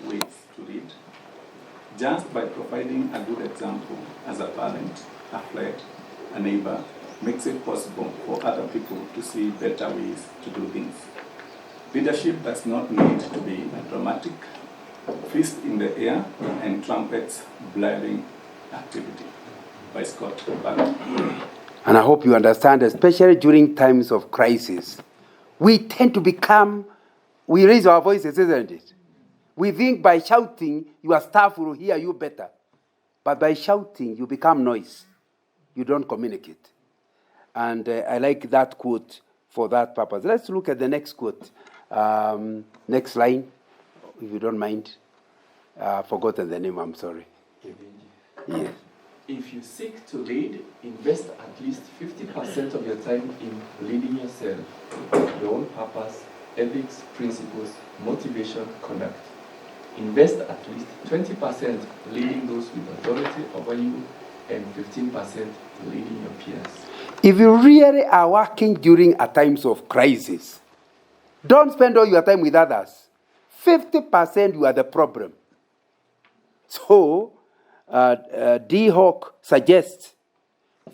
ways to lead. Just by providing a good example as a parent, a friend, a neighbor, makes it possible for other people to see better ways to do things. Leadership does not need to be dramatic, fist in the air, and trumpets blaring activity. By Scott Ballard. And I hope you understand, especially during times of crisis, we tend to we raise our voices, isn't it? We think by shouting, your staff will hear you better. But by shouting, you become noise. You don't communicate. And I like that quote for that purpose. Let's look at the next quote. Next line, if you don't mind. Forgotten the name, I'm sorry. Yes. If you seek to lead, invest at least 50% of your time in leading yourself, your own purpose, ethics, principles, motivation, conduct. Invest at least 20% leading those with authority over you and 15% leading your peers. If you really are working during a times of crisis, don't spend all your time with others. 50% you are the problem. So, D. Hawk suggests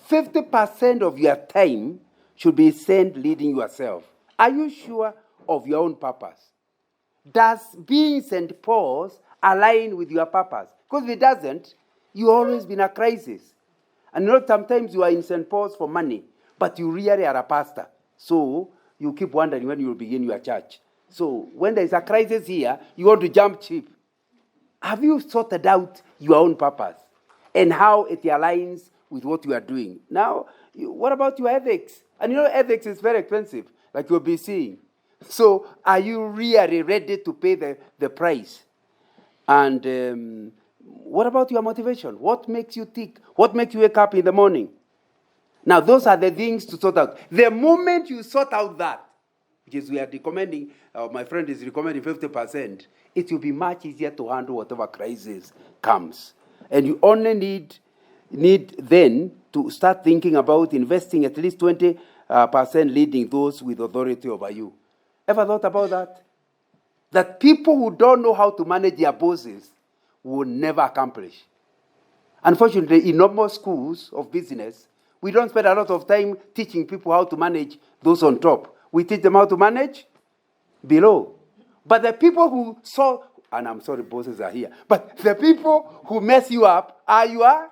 50% of your time should be spent leading yourself. Are you sure of your own purpose? Does being St. Paul's align with your purpose? Because if it doesn't, you always be in a crisis. And sometimes you are in St. Paul's for money, but you really are a pastor. So you keep wondering when you will begin your church. So when there is a crisis here, you want to jump ship. Have you sorted out your own purpose and how it aligns with what you are doing? Now, what about your ethics? And ethics is very expensive, like you'll be seeing. So are you really ready to pay the price? And what about your motivation? What makes you tick? What makes you wake up in the morning? Now, those are the things to sort out. The moment you sort out that, which is we are recommending, my friend is recommending 50%, it will be much easier to handle whatever crisis comes. And you only need then to start thinking about investing at least 20% leading those with authority over you. Ever thought about that? That people who don't know how to manage their bosses will never accomplish. Unfortunately, in normal schools of business, we don't spend a lot of time teaching people how to manage those on top. We teach them how to manage below. But the people who and I'm sorry, bosses are here, but the people who mess you up are your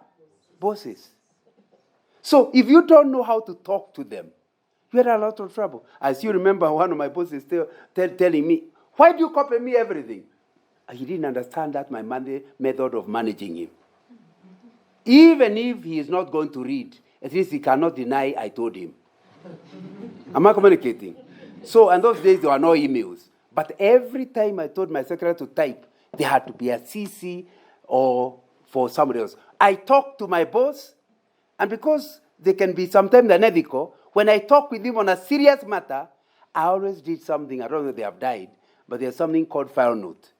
bosses. So if you don't know how to talk to them, you had a lot of trouble. As you remember, one of my bosses telling me, why do you copy me everything? He didn't understand that my method of managing him. Even if he is not going to read, at least he cannot deny I told him. Am I communicating? So, in those days, there were no emails. But every time I told my secretary to type, there had to be a CC or for somebody else. I talked to my boss, and because they can be sometimes unethical, when I talk with him on a serious matter, I always did something. I don't know if they have died, but there's something called file note.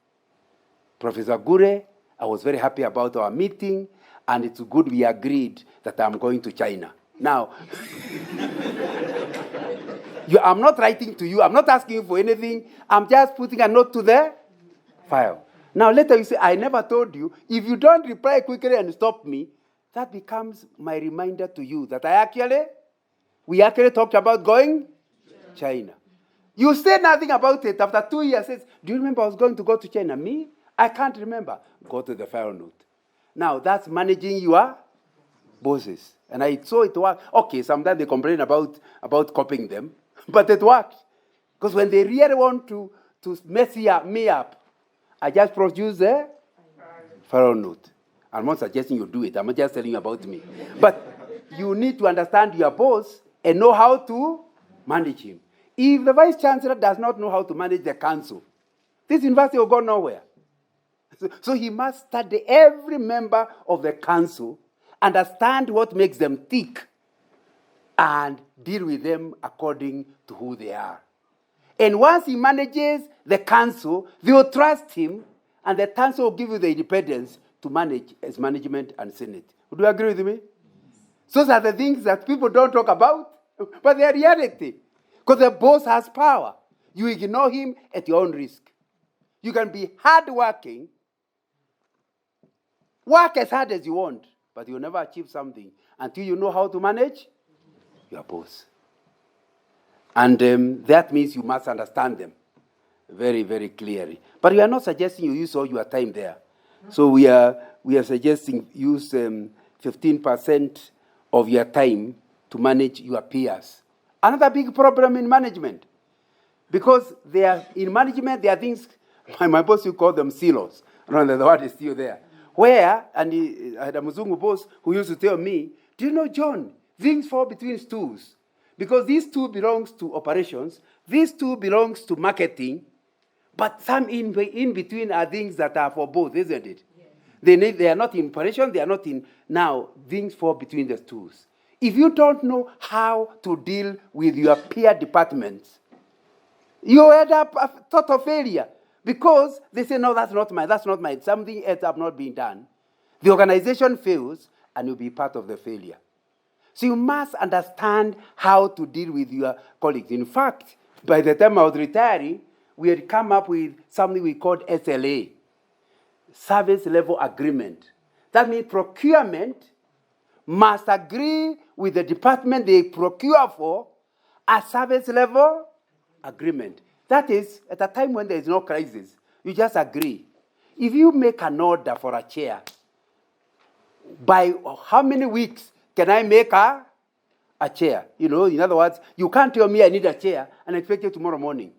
Professor Gure, I was very happy about our meeting, and it's good we agreed that I'm going to China. Now, I'm not writing to you. I'm not asking you for anything. I'm just putting a note to the file. Now, later you say, I never told you. If you don't reply quickly and stop me, that becomes my reminder to you that we actually talked about going China. You say nothing about it. After 2 years, says, do you remember I was going to go to China? Me? I can't remember. Go to the file note. Now, that's managing your bosses. And I saw it work. Okay, sometimes they complain about copying them, but it works. Because when they really want to mess me up, I just produce the file note. I'm not suggesting you do it. I'm not just telling you about me. But you need to understand your boss and know how to manage him. If the vice chancellor does not know how to manage the council, this university will go nowhere. So he must study every member of the council, understand what makes them tick, and deal with them according to who they are. And once he manages the council, they will trust him, and the council will give you the independence to manage as management and senate. Would you agree with me? Those are the things that people don't talk about, but they are reality. Because the boss has power. You ignore him at your own risk. You can be hardworking, work as hard as you want, but you'll never achieve something until you know how to manage your boss. And that means you must understand them very, very clearly. But we are not suggesting you use all your time there. So we are suggesting use 15% of your time to manage your peers. Another big problem in management, because in management there are things, my boss will call them silos. I don't know, the word is still there. Where, and I had a Muzungu boss who used to tell me, do you know, John, things fall between stools. Because these two belongs to operations, these two belongs to marketing, but some in between are things that are for both, isn't it? Yes. They are not in operation, they are not in, now, things fall between the stools. If you don't know how to deal with your peer departments, you end up a total failure. Because they say, no, that's not mine. Something else have not been done. The organization fails, and you'll be part of the failure. So you must understand how to deal with your colleagues. In fact, by the time I was retiring, we had come up with something we called SLA, Service Level Agreement. That means procurement must agree with the department they procure for a service level agreement. That is, at a time when there is no crisis, you just agree. If you make an order for a chair, by how many weeks can I make a chair? You know, in other words, you can't tell me I need a chair and expect it tomorrow morning.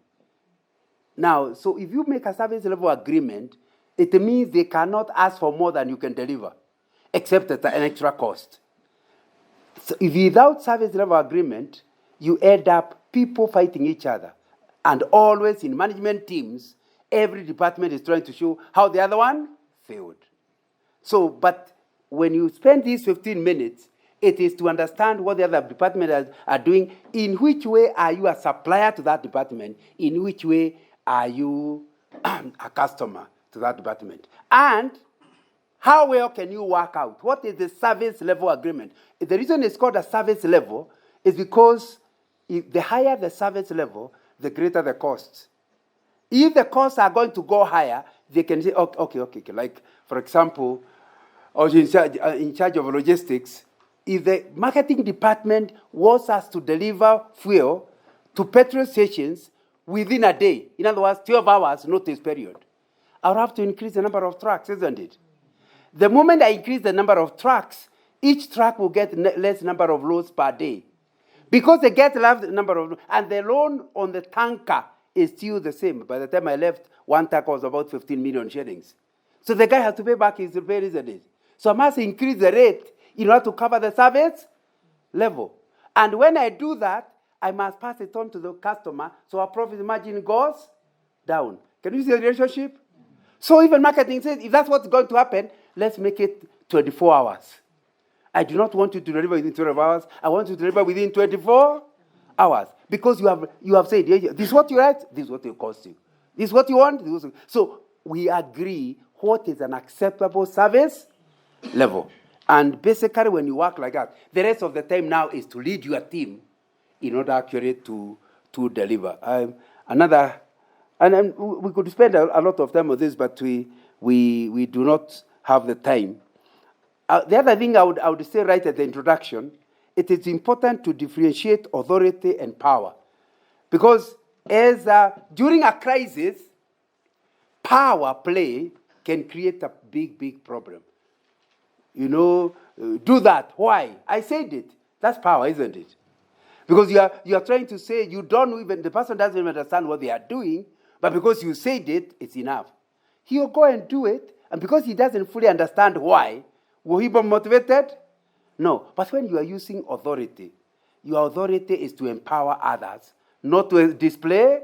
Now, so if you make a service level agreement, it means they cannot ask for more than you can deliver, except at an extra cost. So if without service level agreement, you end up people fighting each other. And always in management teams, every department is trying to show how the other one failed. So, but when you spend these 15 minutes, it is to understand what the other departments are doing. In which way are you a supplier to that department? In which way are you a customer to that department? And how well can you work out? What is the service level agreement? The reason it's called a service level is because if the higher the service level, the greater the costs. If the costs are going to go higher, they can say, okay. Like, for example, I was in charge of logistics. If the marketing department wants us to deliver fuel to petrol stations within a day, in other words, 12 hours notice period, I'll have to increase the number of trucks, isn't it? The moment I increase the number of trucks, each truck will get less number of loads per day. Because they get less number of, and the loan on the tanker is still the same. By the time I left, one tanker was about 15 million shillings. So the guy has to pay back his repair, isn't it? So I must increase the rate in order to cover the service level. And when I do that, I must pass it on to the customer, so our profit margin goes down. Can you see the relationship? So even marketing says, if that's what's going to happen, let's make it 24 hours. I do not want you to deliver within 12 hours. I want you to deliver within 24 hours. Because you have said, this is what you write, this is what it will cost you. This is what you want, this is what so we agree what is an acceptable service level. And basically when you work like that, the rest of the time now is to lead your team in order actually to deliver. And we could spend a lot of time on this, but we do not have the time. The other thing I would say right at the introduction, it is important to differentiate authority and power. Because during a crisis, power play can create a big problem. You know, do that. Why? I said it. That's power, isn't it? Because you are trying to say the person doesn't even understand what they are doing, but because you said it, it's enough. He'll go and do it, and because he doesn't fully understand why, will he be motivated? No. But when you are using authority, your authority is to empower others, not to display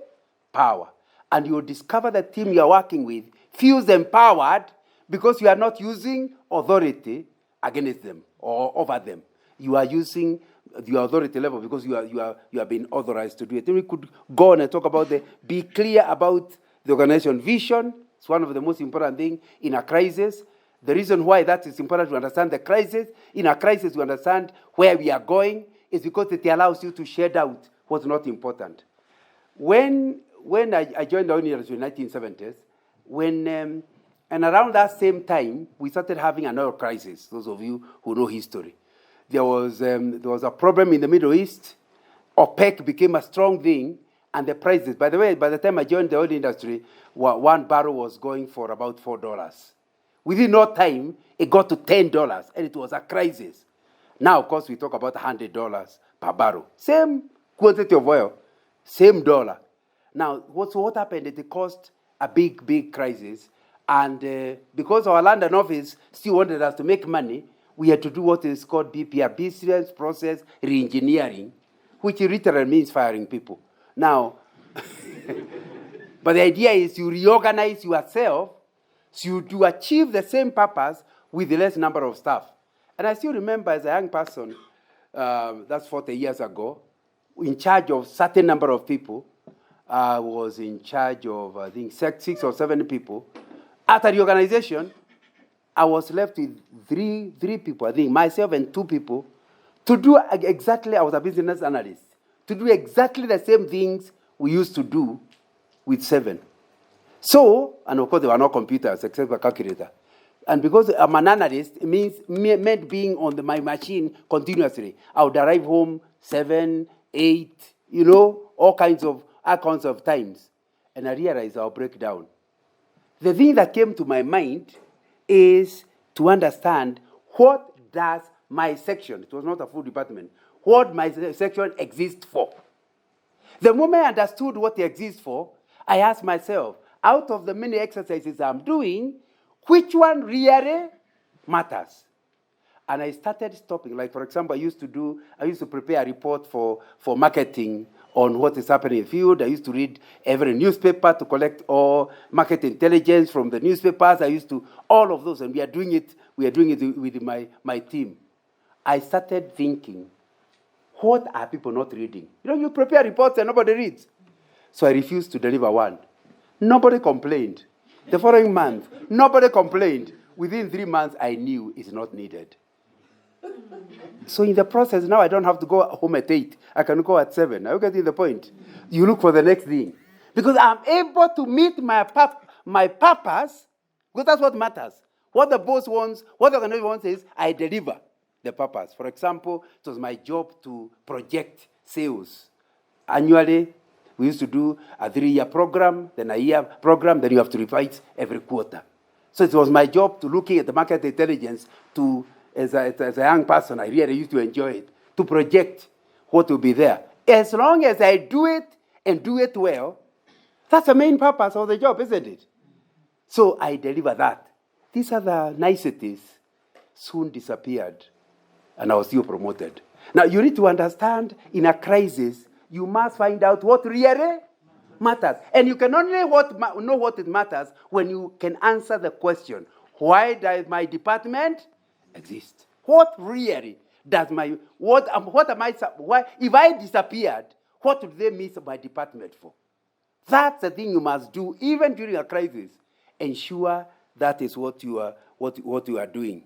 power. And you'll discover the team you're working with feels empowered because you are not using authority against them or over them. You are using the authority level because you are being authorized to do it. Then we could go on and talk about be clear about the organization vision. It's one of the most important things in a crisis. The reason why that is important to understand the crisis, in a crisis to understand where we are going, is because it allows you to shed out what's not important. When I joined the university in the 1970s, and around that same time, we started having an oil crisis. Those of you who know history, there was a problem in the Middle East. OPEC became a strong thing, and the prices. By the way, by the time I joined the oil industry, one barrel was going for about $4. Within no time, it got to $10, and it was a crisis. Now, of course, we talk about $100 per barrel. Same quantity of oil, same dollar. Now, what happened? It caused a big crisis. And because our London office still wanted us to make money, we had to do what is called BPR, Business Process Reengineering, which literally means firing people. Now, but the idea is you reorganize yourself so to achieve the same purpose with the less number of staff. And I still remember as a young person, that's 40 years ago, in charge of certain number of people. I was in charge of, I think, 6 or 7 people. After the organization, I was left with three people, I think, myself and 2 people, to do exactly, I was a business analyst, to do exactly the same things we used to do with 7. So, and of course there were no computers except a calculator. And because I'm an analyst, it meant being on my machine continuously. I would arrive home 7, 8, all kinds of times. And I realized I'll break down. The thing that came to my mind is to understand what does my section, it was not a full department, what my section exists for. The moment I understood what it exists for, I asked myself, out of the many exercises I'm doing, which one really matters? And I started stopping. Like, for example, I used to prepare a report for marketing on what is happening in the field. I used to read every newspaper to collect all market intelligence from the newspapers. I used to, all of those, and we are doing it with my team. I started thinking, what are people not reading? You prepare reports and nobody reads. So I refused to deliver one. Nobody complained. The following month, nobody complained. Within 3 months, I knew it's not needed. So in the process, now I don't have to go home at 8. I can go at 7. Are you getting the point? You look for the next thing. Because I'm able to meet my purpose, because that's what matters. What the boss wants, what the organization wants is, I deliver the purpose. For example, it was my job to project sales. Annually, we used to do a 3-year program, then a year program, then you have to revise every quarter. So it was my job to looking at the market intelligence to, as a young person, I really used to enjoy it, to project what will be there. As long as I do it and do it well, that's the main purpose of the job, isn't it? So I deliver that. These other niceties soon disappeared, and I was still promoted. Now, you need to understand, in a crisis, you must find out what really matters. And you can only know what it matters when you can answer the question, why does my department exist? What really does why, if I disappeared, what would they miss my department for? That's the thing you must do, even during a crisis. Ensure that is what you are doing.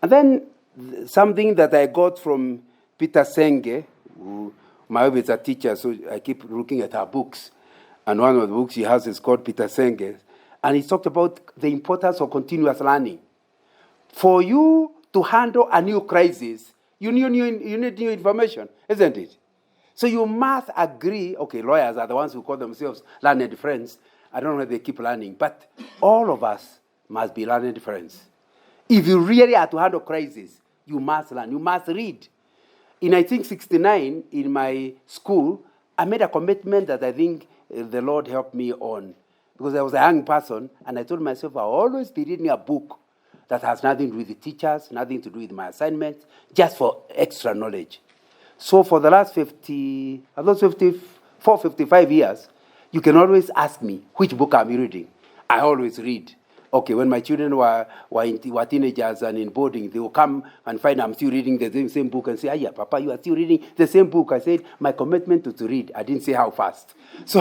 And then something that I got from Peter Senge, who my wife is a teacher, so I keep looking at her books. And one of the books he has is called Peter Senge. And he talked about the importance of continuous learning. For you to handle a new crisis, you need new information, isn't it? So you must agree, okay, lawyers are the ones who call themselves learned friends. I don't know if they keep learning, but all of us must be learned friends. If you really are to handle crisis, you must learn, you must read. In 1969, in my school, I made a commitment that I think the Lord helped me on. Because I was a young person, and I told myself I'll always be reading a book that has nothing to do with the teachers, nothing to do with my assignments, just for extra knowledge. So for the last 55 years, you can always ask me, which book am I reading? I always read. Okay, when my children were teenagers and in boarding, they will come and find I'm still reading the same book and say, yeah, Papa, you are still reading the same book. I said, my commitment is to read. I didn't say how fast. So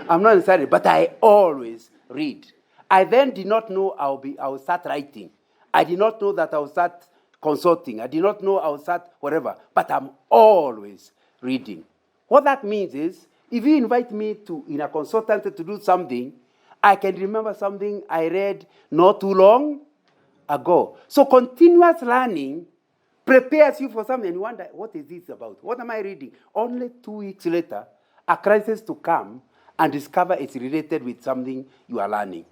I'm not excited, but I always read. I then did not know I will start writing. I did not know that I will start consulting. I did not know I will start whatever, but I'm always reading. What that means is, if you invite me in a consultant to do something, I can remember something I read not too long ago. So continuous learning prepares you for something and you wonder, what is this about? What am I reading? Only 2 weeks later, a crisis to come and discover it's related with something you are learning.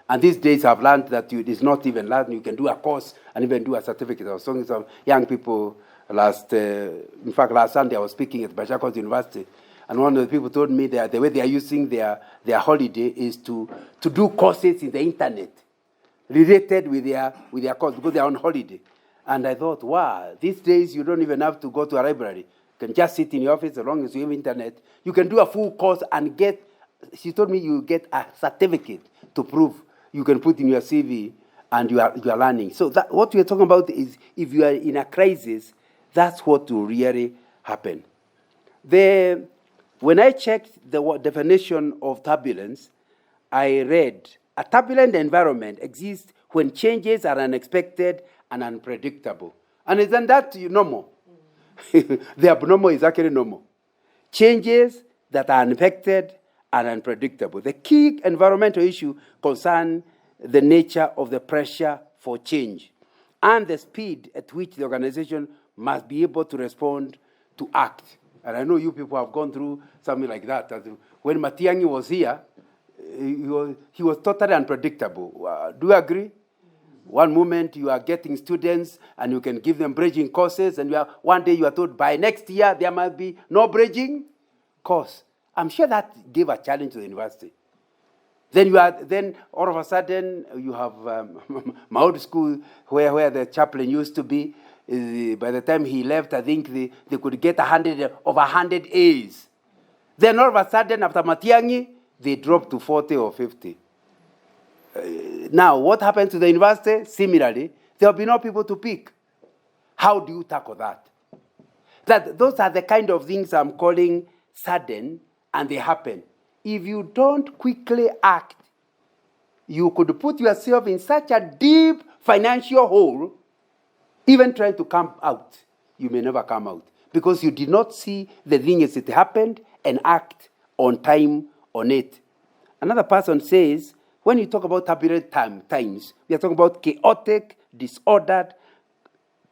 And these days I've learned that it's not even learning. You can do a course and even do a certificate. I was talking to some young people last Sunday I was speaking at Machakos University, and one of the people told me that the way they are using their holiday is to do courses in the internet related with their course because they are on holiday. And I thought, wow, these days you don't even have to go to a library. You can just sit in your office as long as you have internet. You can do a full course and she told me you get a certificate to prove you can put in your CV and you are learning. So what we're talking about is if you are in a crisis, that's what will really happen. When I checked the definition of turbulence, I read, a turbulent environment exists when changes are unexpected and unpredictable. And isn't that normal? The abnormal is actually normal. Changes that are unexpected and unpredictable. The key environmental issue concerns the nature of the pressure for change and the speed at which the organization must be able to respond to act. And I know you people have gone through something like that. When Matiang'i was here, he was totally unpredictable. Do you agree? One moment you are getting students and you can give them bridging courses, and one day you are told by next year there must be no bridging course. I'm sure that gave a challenge to the university. Then all of a sudden you have my old school where the chaplain used to be. By the time he left, I think they could get 100 A's. Then all of a sudden after Matiang'i, they dropped to 40 or 50. Now, what happened to the university? Similarly, there will be no people to pick. How do you tackle that? Those are the kind of things I'm calling sudden, and they happen. If you don't quickly act, you could put yourself in such a deep financial hole, even trying to come out, you may never come out, because you did not see the thing as it happened and act on time on it. Another person says, when you talk about turbulent times, we are talking about chaotic, disordered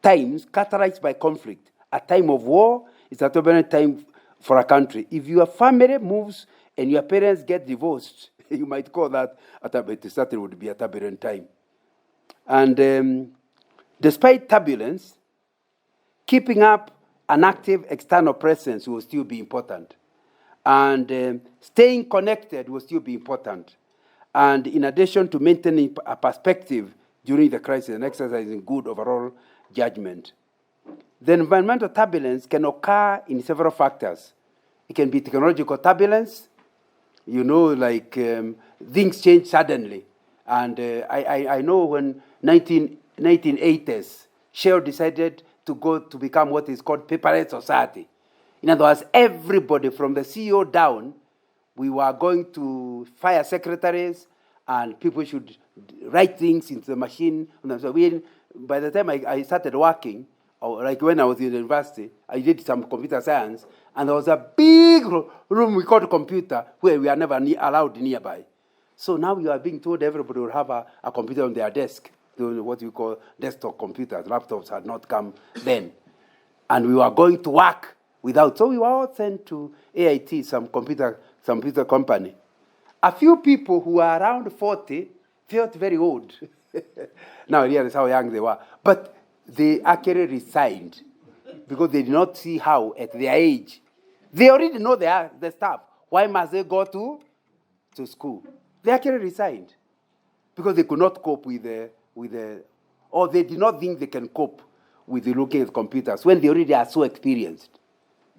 times characterized by conflict. A time of war is a turbulent time for a country. If your family moves and your parents get divorced, you might call that it certainly would be a turbulent time. And despite turbulence, keeping up an active external presence will still be important. And staying connected will still be important. And in addition to maintaining a perspective during the crisis and exercising good overall judgment. The environmental turbulence can occur in several factors. It can be technological turbulence, like things change suddenly. And I know when 1980s, Shell decided to become what is called paperless society. In other words, everybody from the CEO down, we were going to fire secretaries, and people should write things into the machine. So by the time I started working, like when I was in university, I did some computer science, and there was a big room we called computer where we are never allowed nearby. So now you are being told everybody will have a computer on their desk, what we call desktop computers. Laptops had not come then. And we were going to work without. So we were all sent to AIT, some computer company. A few people who were around 40 felt very old. Now I realize how young they were. But they actually resigned because they did not see how, at their age, they already know the stuff. Why must they go to school? They actually resigned because they could not cope or they did not think they can cope with looking at computers when they already are so experienced.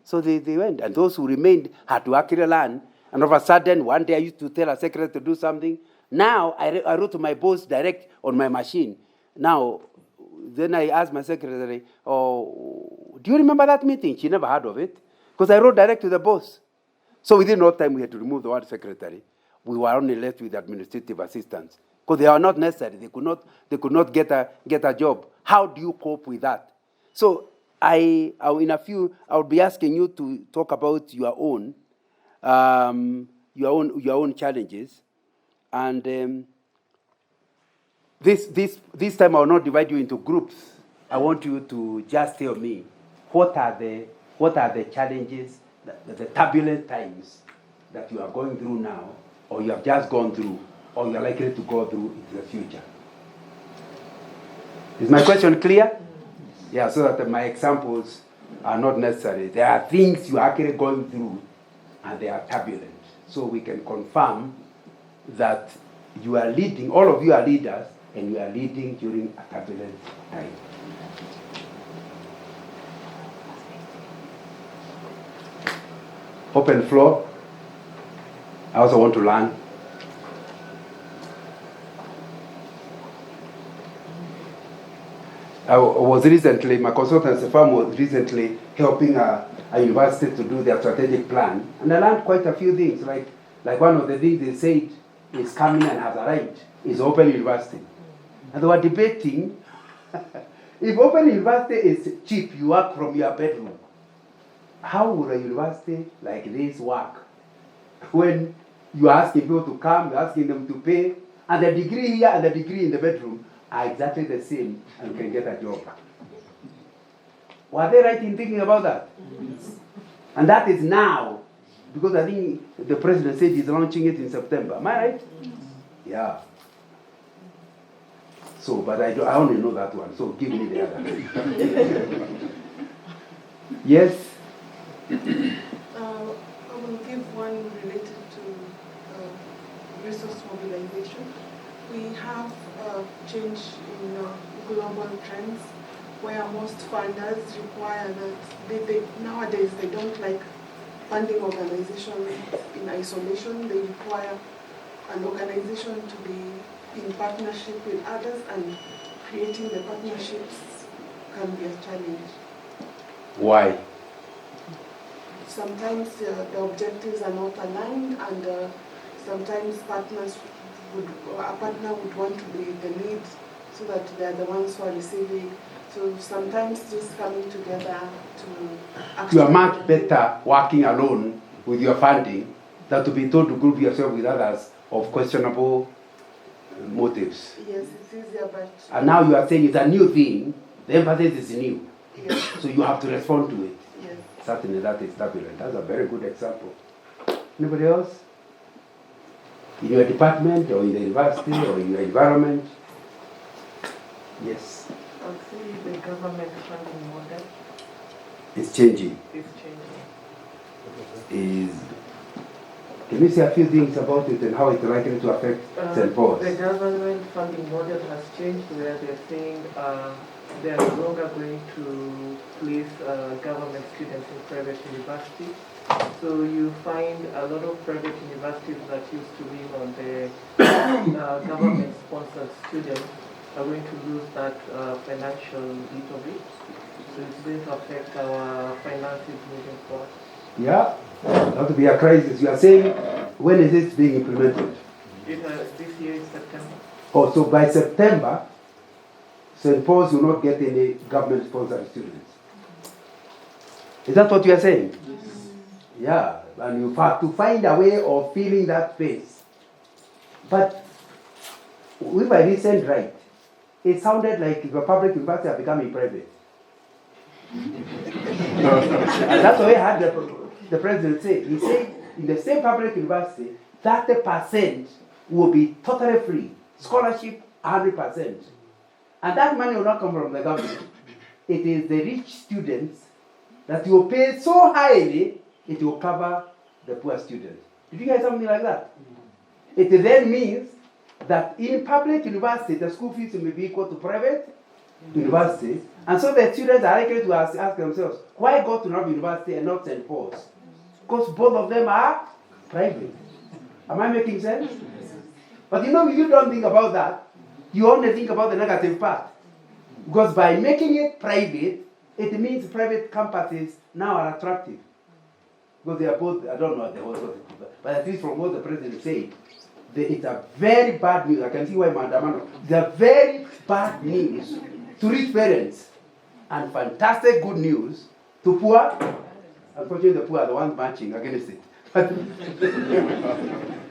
So they went, and those who remained had to actually learn. And all of a sudden, one day I used to tell a secretary to do something. Now I wrote to my boss direct on my machine. Now, then I asked my secretary, do you remember that meeting? She never heard of it, because I wrote direct to the boss. So within no time, we had to remove the word secretary. We were only left with administrative assistants, because they are not necessary. They could not get a job. How do you cope with that? So I'll be asking you to talk about your own challenges, And this time I will not divide you into groups. I want you to just tell me what are the challenges, the turbulent times that you are going through now, or you have just gone through, or you are likely to go through in the future. Is my question clear? Yeah, so that my examples are not necessary. There are things you are actually going through, and they are turbulent. So we can confirm that you are leading, all of you are leaders, and you are leading during a turbulent time. Open floor. I also want to learn. My consultancy firm was recently helping a university to do their strategic plan. And I learned quite a few things. Like one of the things they said is coming and has arrived is Open University. And they were debating, if Open University is cheap, you work from your bedroom, how would a university like this work? When you are asking people to come, you're asking them to pay, and the degree here and the degree in the bedroom are exactly the same, and you can get a job. Were they right in thinking about that? Yes. And that is now, because I think the president said he's launching it in September. Am I right? Yes. Yeah. So, but I only know that one, so give me the other. Yes? I will give one related to resource mobilization. We have a change in global trends where most funders require that nowadays they don't like funding organizations in isolation. They require an organization to be in partnership with others, and creating the partnerships can be a challenge. Why? Sometimes the objectives are not aligned, and sometimes a partner would want to be the lead so that they're the ones who are receiving. So sometimes just coming together to... You are much better working alone with your funding than to be told to group yourself with others of questionable motives. Yes, it's easier, but... And now you are saying it's a new thing, the emphasis is new. Yes. So you have to respond to it. Yes. Certainly that is turbulent. That's a very good example. Anybody else? In your department, or in the university, or in your environment? Yes. I would say the government funding model It's changing. is changing. Can you say a few things about it and how it's likely to affect St. Paul's? The government funding model has changed, where they're saying they are no longer going to place government students in private universities. So you find a lot of private universities that used to be on the government-sponsored students are going to lose that financial little bit. So it's going to affect our finances moving forward. Yeah, that would be a crisis. You are saying, when is this being implemented? This year is September. Oh, so by September, St. Paul's will not get any government-sponsored students. Is that what you are saying? Yes. Yeah, and you have to find a way of filling that space. But if I listened right, it sounded like the public university are becoming private. And that's what I had the president say. He said in the same public university, 30% will be totally free. Scholarship, 100%. And that money will not come from the government. It is the rich students that will pay so highly, it will cover the poor students. Did you hear something like that? It then means that in public university, the school fees may be equal to private universities. And so the students are likely to ask themselves, why go to Nairobi University and not St. Paul's? Because both of them are private. Am I making sense? But if you don't think about that, you only think about the negative part. Because by making it private, it means private campuses now are attractive. Because they are both, I don't know, but at least from what the president said, it's a very bad news. I can see why Mandamano. It's a very bad news to rich parents and fantastic good news to poor. Unfortunately, the poor are the ones marching against it. But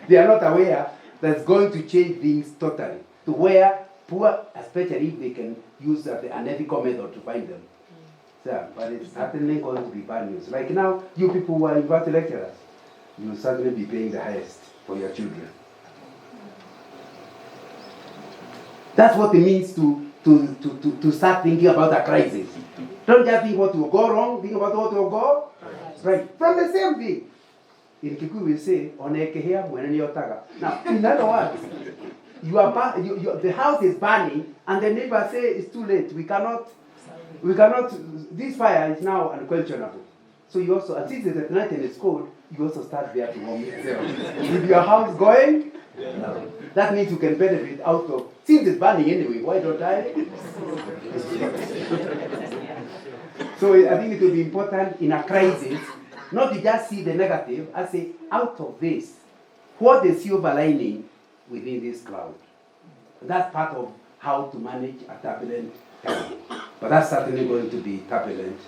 they are not aware that's going to change things totally to where poor, especially if they can use an ethical method to find them. So, but it's certainly going to be bad news. Like now, you people who are university lecturers, you will certainly be paying the highest for your children. That's what it means to start thinking about a crisis. Don't just think what will go wrong, think about what will go right. From the same thing. In Kikuyu we say, onekehea mweneni yotaga. Now, in other words, the house is burning and the neighbor say it's too late. We cannot, this fire is now unquestionable. So you also, and since it's at night and it's cold, you also start there to warm yourself. With your house going, that means you can benefit out of, since it's burning anyway, why don't I? So I think it will be important in a crisis, not to just see the negative, I say out of this, what the silver lining within this cloud. That's part of how to manage a turbulent time. But that's certainly going to be turbulent,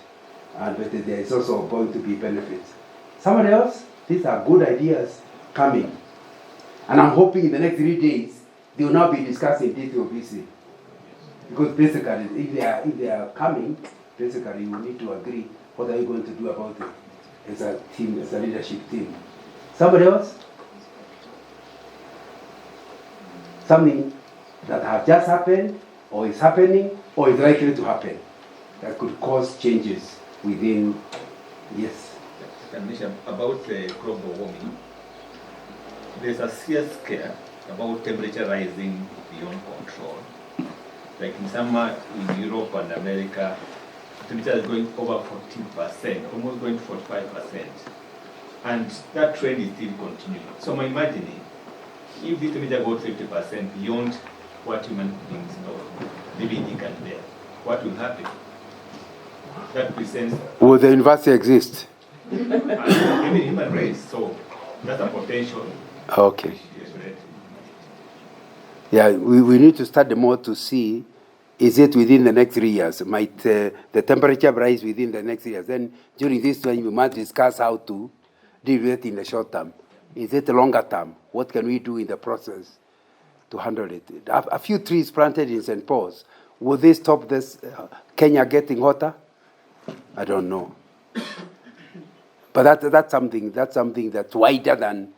and but there is also going to be benefits. Somebody else? These are good ideas coming. And I'm hoping in the next 3 days, they will not be discussing detail BC. Because basically, if they are coming, basically we need to agree what are you going to do about it as a team, as a leadership team. Somebody else? Something that has just happened, or is happening, or is likely to happen, that could cause changes within, yes. About global warming, there's a serious scare about temperature rising beyond control. Like in summer in Europe and America, temperature is going over 14%, almost going to 45%. And that trend is still continuing. So I'm imagining, if this temperature goes 50% beyond what human beings know, living in can bear, what will happen? That presents... Will the university exist? And human race, so that's a potential. Okay. Yeah, we need to study more to see, is it within the next 3 years? Might the temperature rise within the next 3 years? Then during this time, we must discuss how to deal with it in the short term. Is it a longer term? What can we do in the process to handle it? A few trees planted in St. Paul's, will they stop this Kenya getting hotter? I don't know. But that's something that's wider than,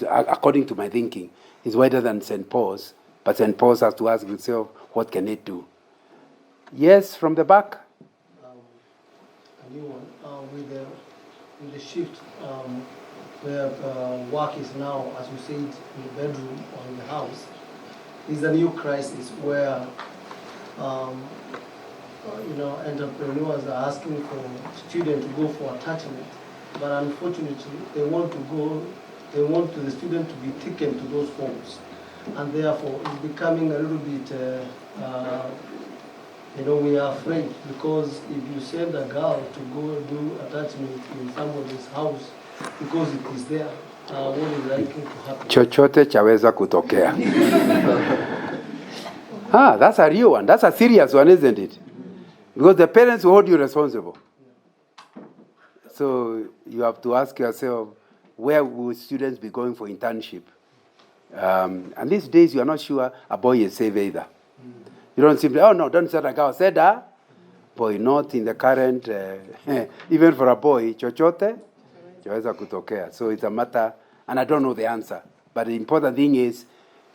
according to my thinking, is wider than St. Paul's. But St. Paul's has to ask itself, what can it do? Yes, from the back. A new one. With the shift where work is now, as you said, in the bedroom or in the house, is a new crisis where entrepreneurs are asking for students to go for attachment, but unfortunately they want the student to be taken to those forms, and therefore it's becoming a little bit we are afraid, because if you send a girl to go do attachment in somebody's house because it is there, what is likely to happen? Chochote chaweza kutokea. That's a real one. That's a serious one, isn't it? Because the parents will hold you responsible. So you have to ask yourself, where will students be going for internship? And these days, you are not sure a boy is safe either. You don't simply, don't say like I said, boy, not in the current, even for a boy, chochote, chaweza kutokea. So it's a matter, and I don't know the answer. But the important thing is,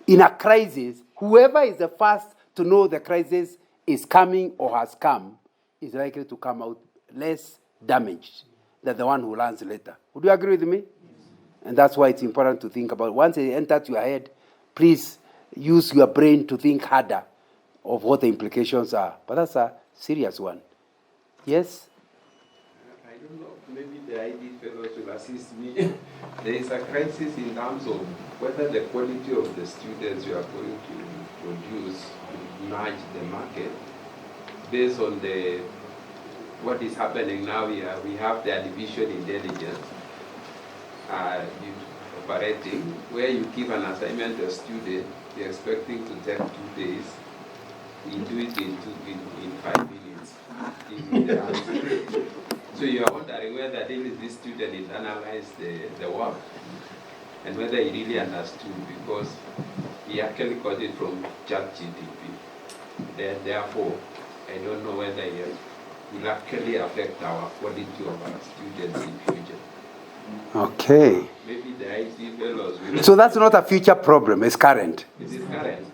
in a crisis, whoever is the first to know the crisis is coming or has come is likely to come out less damaged than the one who learns later. Would you agree with me? Yes. And that's why it's important to think about. Once it enters your head, please use your brain to think harder of what the implications are. But that's a serious one. Yes? I don't know, maybe the ID fellows will assist me. There is a crisis in terms of whether the quality of the students you are going to produce will match the market based on what is happening now here. We have the artificial intelligence operating, where you give an assignment to a student, you're expecting to take 2 days, you do it in 5 minutes. Give you the answer. So you are wondering whether this student is analyzed the work. and whether he really understood, because he actually got it from ChatGPT. Then, therefore, I don't know whether it will actually affect our quality of our students in future. Okay. Maybe the IT fellows will. So that's not a future problem, it's current. It is current.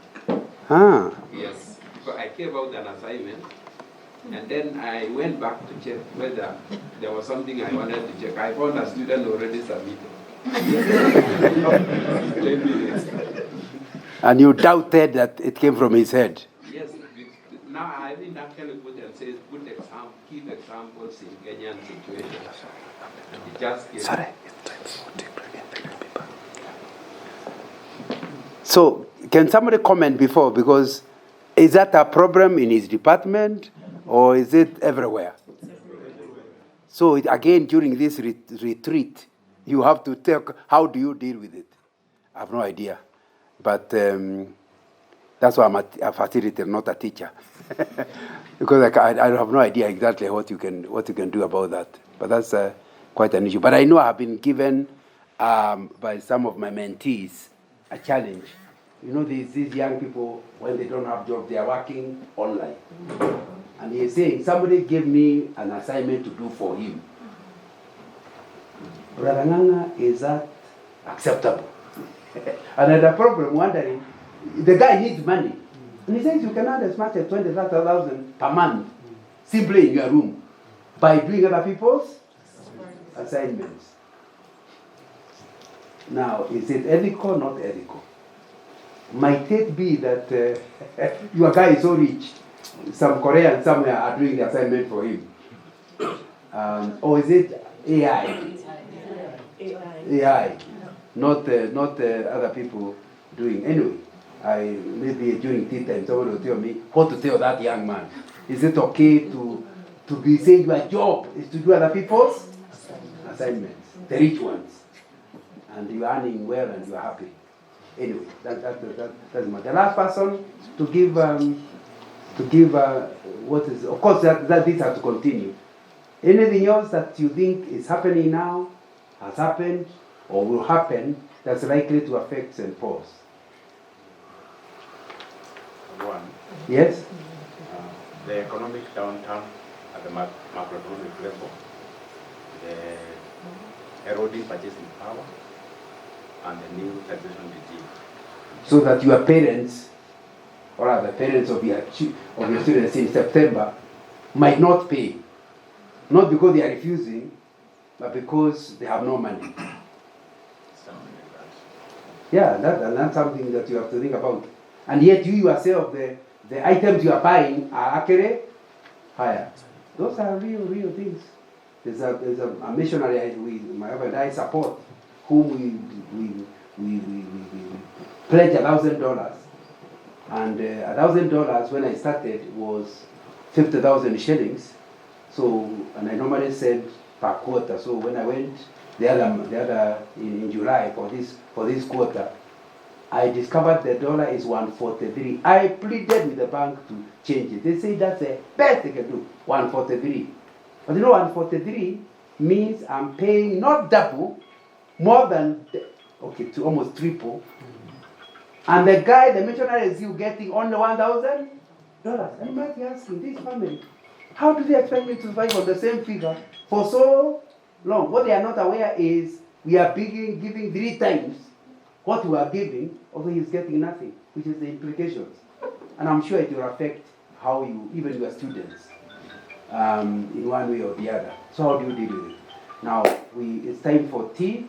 Ah. Yes. Because I came out an assignment, and then I went back to check whether there was something I wanted to check. I found a student already submitted. 10 minutes. And you doubted that it came from his head. Yes. Now I didn't actually put and say keep examples in Kenyan situations. It just came. Sorry. So, can somebody comment before? Because is that a problem in his department or is it everywhere? So, again, during this retreat, you have to talk, how do you deal with it? I have no idea. But that's why I'm a facilitator, not a teacher. Because I have no idea exactly what you can do about that. But that's quite an issue. But I know I have been given by some of my mentees a challenge. You know, these young people, when they don't have jobs, they are working online. And he's saying, somebody gave me an assignment to do for him. Brother Nganga, is that acceptable? And I had a problem wondering, the guy needs money. And he says you can earn as much as 20,000 per month, simply in your room, by doing other people's assignments. Now, is it ethical or not ethical? Might it be that your guy is so rich, some Koreans somewhere are doing the assignment for him? Or is it AI? AI, not other people doing. Anyway, maybe during tea time, someone will tell me what to tell that young man. Is it okay to be saying your job is to do other people's assignments, the rich ones, and you're earning well and you're happy? Anyway, that's the last person to give what is, of course, that this has to continue. Anything else that you think is happening now, has happened, or will happen, that's likely to affect St. Paul's? One, Yes? the economic downturn at the macroeconomic level, the eroding purchasing power, and the new taxation regime. So that your parents, or rather parents of your students in September, might not pay. Not because they are refusing, but because they have no money. Something like that. Yeah, that's something that you have to think about. And yet you yourself, the items you are buying are actually higher. Those are real things. There's a missionary my husband and I support, whom we pledged $1,000. And $1,000 when I started was 50,000 shillings. So, and I normally send per quarter. So when I went the other in July for this quarter, I discovered the dollar is 143. I pleaded with the bank to change it. They say that's the best they can do, 143. But you know, 143 means I'm paying not double, more than, to almost triple. And the guy, the missionary, is you getting only $1,000. And you might be asking, this family, how do they expect me to survive on the same figure for so long? What they are not aware is we are giving 3 times what we are giving, although he's getting nothing, which is the implications. And I'm sure it will affect how even your students, in one way or the other. So how do you deal with it? Now, it's time for tea.